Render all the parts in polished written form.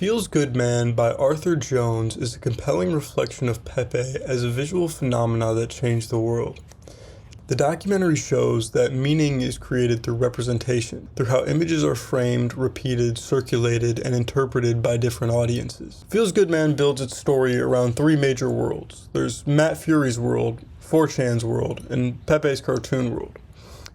Feels Good Man by Arthur Jones is a compelling reflection of Pepe as a visual phenomena that changed the world. The documentary shows that meaning is created through representation, through how images are framed, repeated, circulated, and interpreted by different audiences. Feels Good Man builds its story around three major worlds. There's Matt Fury's world, 4chan's world, and Pepe's cartoon world.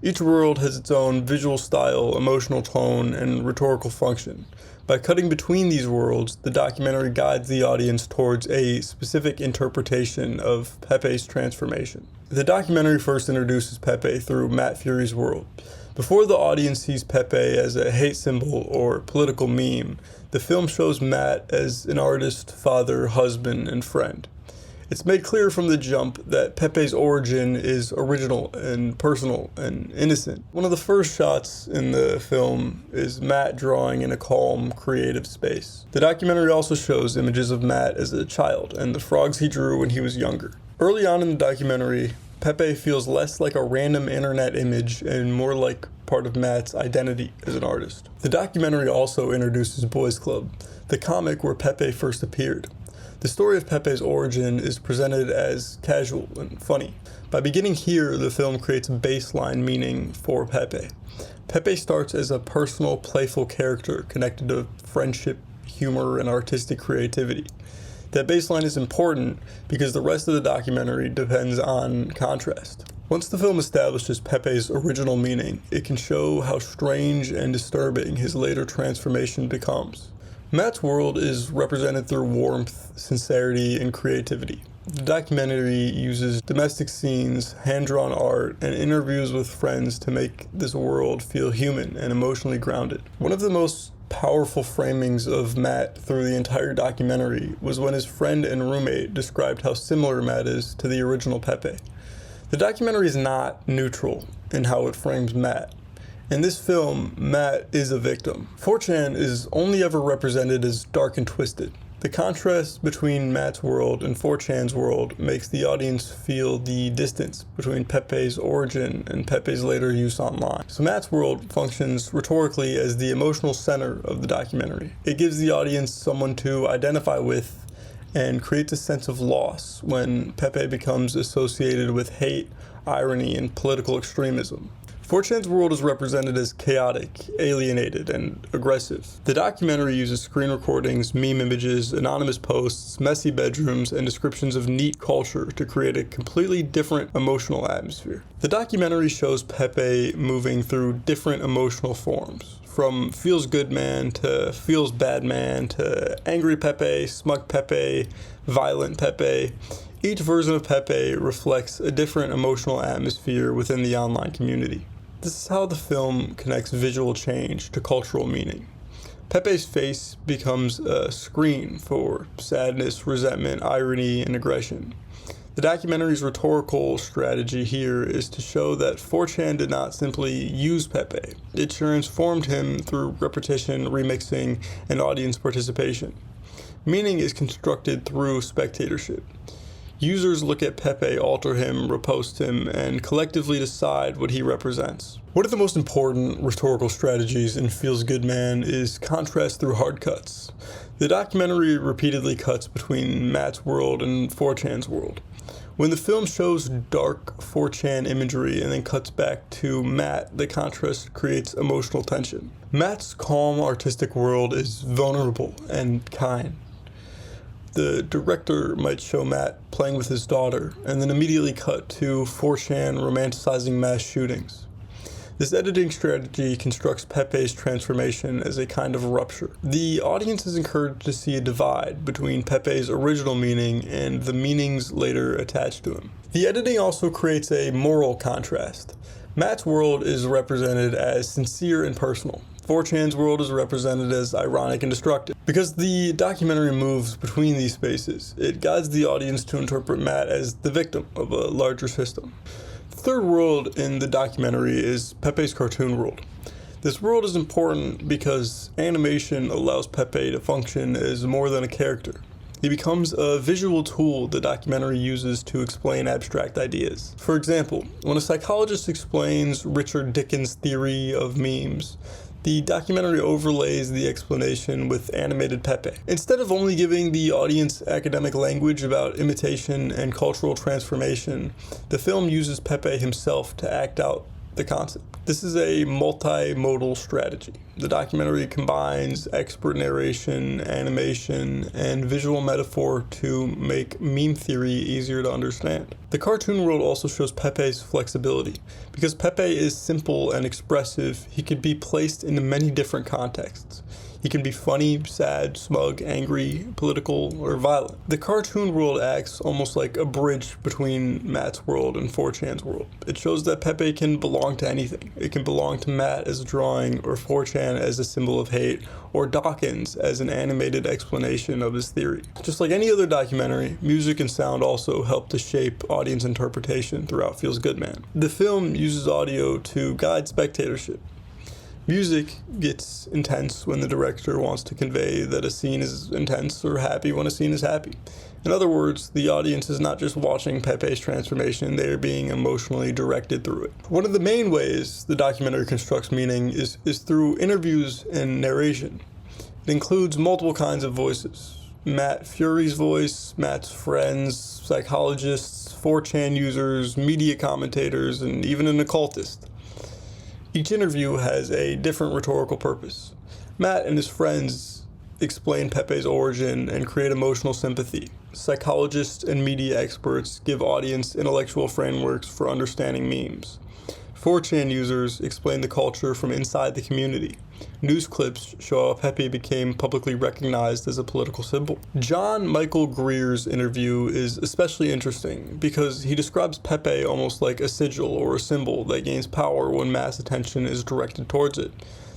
Each world has its own visual style, emotional tone, and rhetorical function. By cutting between these worlds, the documentary guides the audience towards a specific interpretation of Pepe's transformation. The documentary first introduces Pepe through Matt Fury's world. Before the audience sees Pepe as a hate symbol or political meme, the film shows Matt as an artist, father, husband, and friend. It's made clear from the jump that Pepe's origin is original and personal and innocent. One of the first shots in the film is Matt drawing in a calm, creative space. The documentary also shows images of Matt as a child and the frogs he drew when he was younger. Early on in the documentary, Pepe feels less like a random internet image and more like part of Matt's identity as an artist. The documentary also introduces Boys Club, the comic where Pepe first appeared. The story of Pepe's origin is presented as casual and funny. By beginning here, the film creates a baseline meaning for Pepe. Pepe starts as a personal, playful character connected to friendship, humor, and artistic creativity. That baseline is important because the rest of the documentary depends on contrast. Once the film establishes Pepe's original meaning, it can show how strange and disturbing his later transformation becomes. Matt's world is represented through warmth, sincerity, and creativity. The documentary uses domestic scenes, hand-drawn art, and interviews with friends to make this world feel human and emotionally grounded. One of the most powerful framings of Matt through the entire documentary was when his friend and roommate described how similar Matt is to the original Pepe. The documentary is not neutral in how it frames Matt. In this film, Matt is a victim. 4chan is only ever represented as dark and twisted. The contrast between Matt's world and 4chan's world makes the audience feel the distance between Pepe's origin and Pepe's later use online. So Matt's world functions rhetorically as the emotional center of the documentary. It gives the audience someone to identify with and creates a sense of loss when Pepe becomes associated with hate, irony, and political extremism. 4chan's world is represented as chaotic, alienated, and aggressive. The documentary uses screen recordings, meme images, anonymous posts, messy bedrooms, and descriptions of neat culture to create a completely different emotional atmosphere. The documentary shows Pepe moving through different emotional forms, from Feels Good Man to Feels Bad Man to Angry Pepe, Smug Pepe, Violent Pepe. Each version of Pepe reflects a different emotional atmosphere within the online community. This is how the film connects visual change to cultural meaning. Pepe's face becomes a screen for sadness, resentment, irony, and aggression. The documentary's rhetorical strategy here is to show that 4chan did not simply use Pepe. It transformed him through repetition, remixing, and audience participation. Meaning is constructed through spectatorship. Users look at Pepe, alter him, repost him, and collectively decide what he represents. One of the most important rhetorical strategies in Feels Good Man is contrast through hard cuts. The documentary repeatedly cuts between Matt's world and 4chan's world. When the film shows dark 4chan imagery and then cuts back to Matt, the contrast creates emotional tension. Matt's calm, artistic world is vulnerable and kind. The director might show Matt playing with his daughter, and then immediately cut to 4chan romanticizing mass shootings. This editing strategy constructs Pepe's transformation as a kind of rupture. The audience is encouraged to see a divide between Pepe's original meaning and the meanings later attached to him. The editing also creates a moral contrast. Matt's world is represented as sincere and personal. 4chan's world is represented as ironic and destructive. Because the documentary moves between these spaces, it guides the audience to interpret Matt as the victim of a larger system. The third world in the documentary is Pepe's cartoon world. This world is important because animation allows Pepe to function as more than a character. He becomes a visual tool the documentary uses to explain abstract ideas. For example, when a psychologist explains Richard Dickens' theory of memes, The documentary overlays the explanation with animated Pepe. Instead of only giving the audience academic language about imitation and cultural transformation, the film uses Pepe himself to act out the concept. This is a multimodal strategy. The documentary combines expert narration, animation, and visual metaphor to make meme theory easier to understand. The cartoon world also shows Pepe's flexibility. Because Pepe is simple and expressive, he could be placed into many different contexts. He can be funny, sad, smug, angry, political, or violent. The cartoon world acts almost like a bridge between Matt's world and 4chan's world. It shows that Pepe can belong to anything. It can belong to Matt as a drawing, or 4chan as a symbol of hate, or Dawkins as an animated explanation of his theory. Just like any other documentary, music and sound also help to shape audience interpretation throughout Feels Good Man. The film uses audio to guide spectatorship. Music gets intense when the director wants to convey that a scene is intense, or happy when a scene is happy. In other words, the audience is not just watching Pepe's transformation, they are being emotionally directed through it. One of the main ways the documentary constructs meaning is through interviews and narration. It includes multiple kinds of voices. Matt Fury's voice, Matt's friends, psychologists, 4chan users, media commentators, and even an occultist. Each interview has a different rhetorical purpose. Matt and his friends explain Pepe's origin and create emotional sympathy. Psychologists and media experts give audience intellectual frameworks for understanding memes. 4chan users explain the culture from inside the community. News clips show how Pepe became publicly recognized as a political symbol. John Michael Greer's interview is especially interesting because he describes Pepe almost like a sigil or a symbol that gains power when mass attention is directed towards it.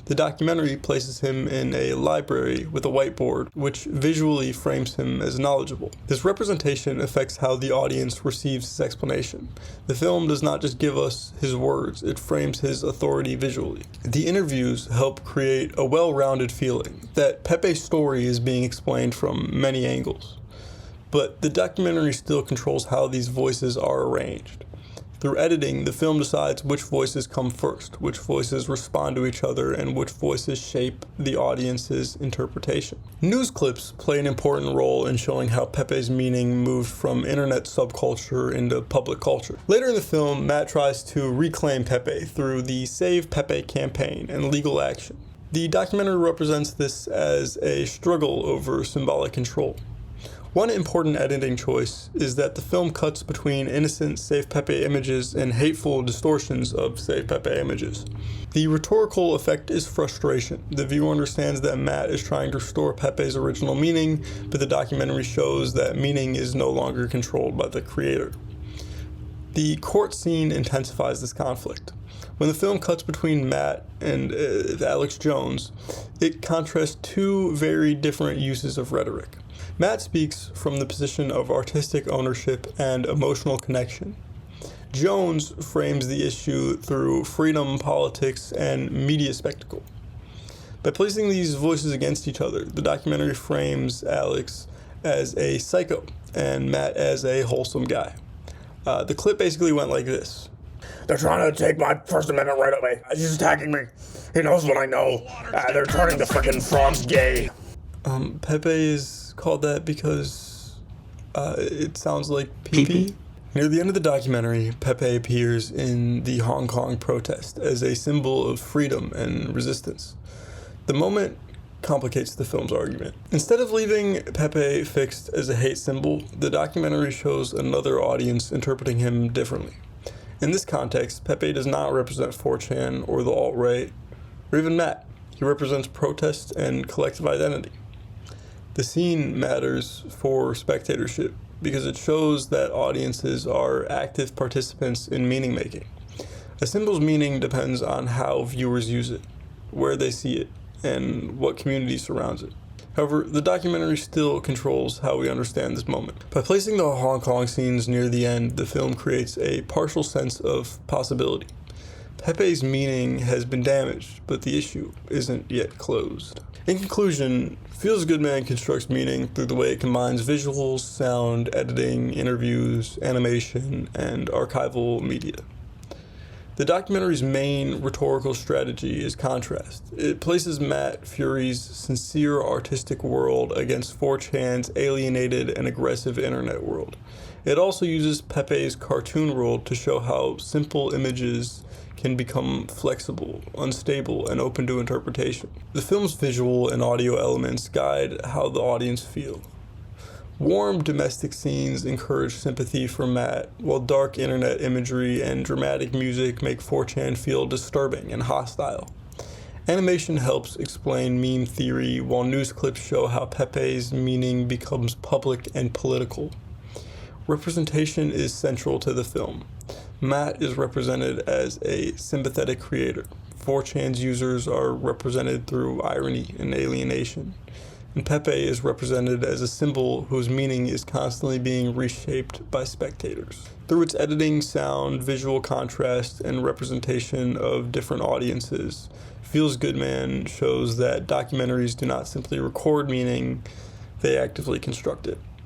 The documentary places him in a library with a whiteboard, which visually frames him as knowledgeable. This representation affects how the audience receives his explanation. The film does not just give us his words, it frames his authority visually. The interviews help create a well-rounded feeling that Pepe's story is being explained from many angles. But the documentary still controls how these voices are arranged. Through editing, the film decides which voices come first, which voices respond to each other, and which voices shape the audience's interpretation. News clips play an important role in showing how Pepe's meaning moved from internet subculture into public culture. Later in the film, Matt tries to reclaim Pepe through the Save Pepe campaign and legal action. The documentary represents this as a struggle over symbolic control. One important editing choice is that the film cuts between innocent Save Pepe images and hateful distortions of Save Pepe images. The rhetorical effect is frustration. The viewer understands that Matt is trying to restore Pepe's original meaning, but the documentary shows that meaning is no longer controlled by the creator. The court scene intensifies this conflict. When the film cuts between Matt and Alex Jones, it contrasts two very different uses of rhetoric. Matt speaks from the position of artistic ownership and emotional connection. Jones frames the issue through freedom, politics, and media spectacle. By placing these voices against each other, the documentary frames Alex as a psycho and Matt as a wholesome guy. The clip basically went like this. They're trying to take my First Amendment right away. He's attacking me. He knows what I know. They're turning the frickin' frogs gay. Pepe is called that because it sounds like pee-pee. Near the end of the documentary, Pepe appears in the Hong Kong protest as a symbol of freedom and resistance. The moment complicates the film's argument. Instead of leaving Pepe fixed as a hate symbol, the documentary shows another audience interpreting him differently. In this context, Pepe does not represent 4chan or the alt-right, or even Matt. He represents protest and collective identity. The scene matters for spectatorship because it shows that audiences are active participants in meaning making. A symbol's meaning depends on how viewers use it, where they see it, and what community surrounds it. However, the documentary still controls how we understand this moment. By placing the Hong Kong scenes near the end, the film creates a partial sense of possibility. Pepe's meaning has been damaged, but the issue isn't yet closed. In conclusion, Feels Good Man constructs meaning through the way it combines visuals, sound, editing, interviews, animation, and archival media. The documentary's main rhetorical strategy is contrast. It places Matt Fury's sincere artistic world against 4chan's alienated and aggressive internet world. It also uses Pepe's cartoon world to show how simple images can become flexible, unstable, and open to interpretation. The film's visual and audio elements guide how the audience feel. Warm domestic scenes encourage sympathy for Matt, while dark internet imagery and dramatic music make 4chan feel disturbing and hostile. Animation helps explain meme theory, while news clips show how Pepe's meaning becomes public and political. Representation is central to the film. Matt is represented as a sympathetic creator. 4chan's users are represented through irony and alienation. And Pepe is represented as a symbol whose meaning is constantly being reshaped by spectators. Through its editing, sound, visual contrast, and representation of different audiences, Feels Good Man shows that documentaries do not simply record meaning, they actively construct it.